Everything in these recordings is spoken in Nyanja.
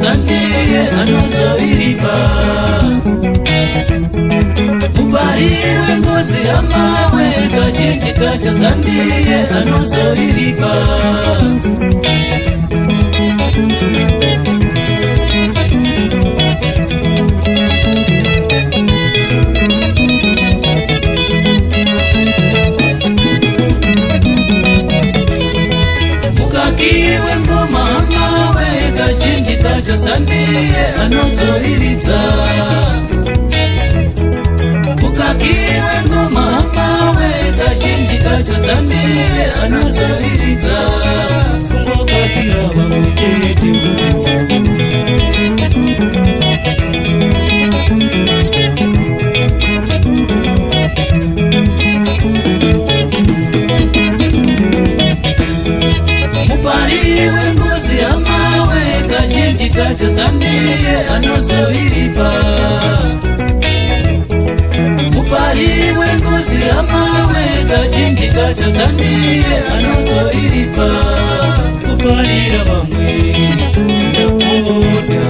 zandiye anozoiripa. Mubariwe ngozi amawe kazhinji kacho zandiye anozoiripa. Mukakiwe ngoma amawe kazhinji kacho zandiye anozoiridza. Mukakiwe ngoma amawe kazhinji kacho zandiye anozoiridza. Kungokakira vamwe chete Mubariwe ngozi amawe kazhinji kacho zandiye anozoiripa. Mubariwe ngozi amawe kazhinji kacho zandiye anozoiripa. Kuparira vamwe ndapota.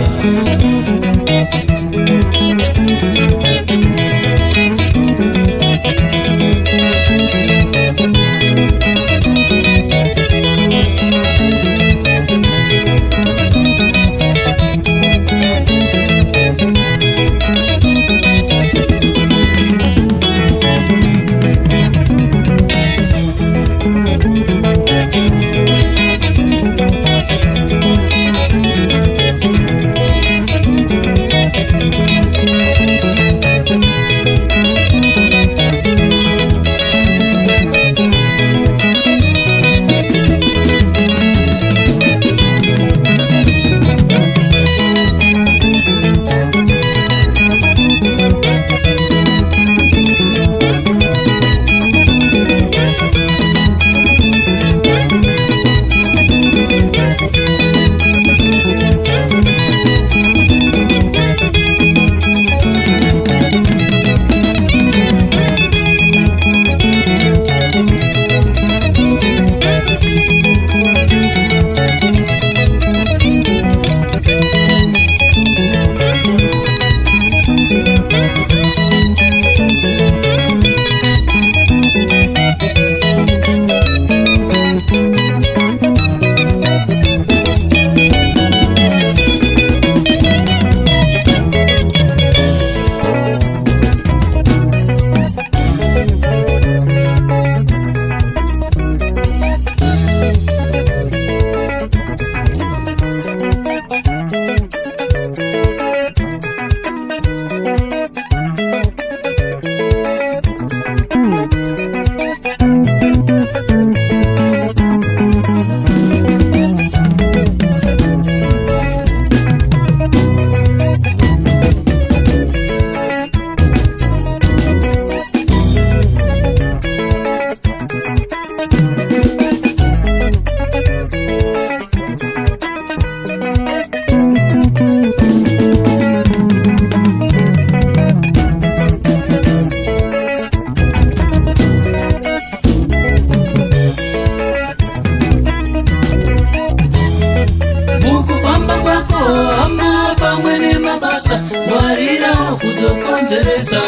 kuzokonzeresa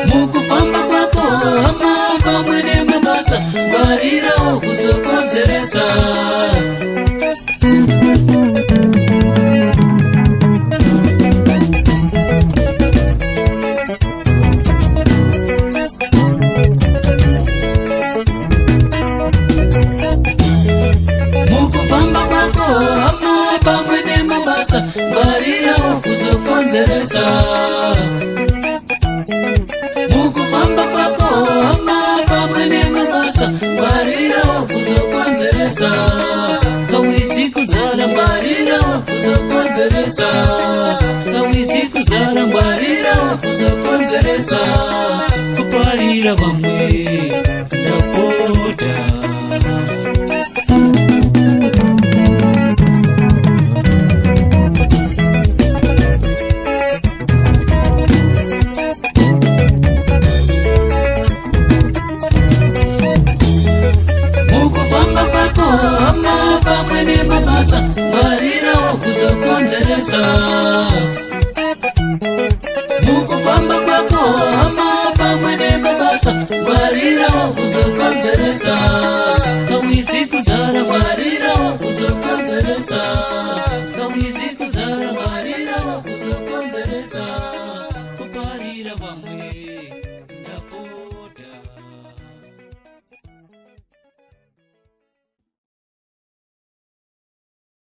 mukufamba kwako hama pamwe nemabasa ngwarirawo kuzokonzeresa mukufamba kwako hama pamwe nemabasa ngwarirawo kuzokonzeresa mukufamba kwako hama pamwe nemabasa ngwarirawo kuzokonzeresa kawisi kuzala ngwarirawo kuzokonzeresa kawisi kuzala ngwarirawo kuzokonzeresa kuparira vamwe ndapota mukufamba kwako hama pamwe nemabasa konzeresa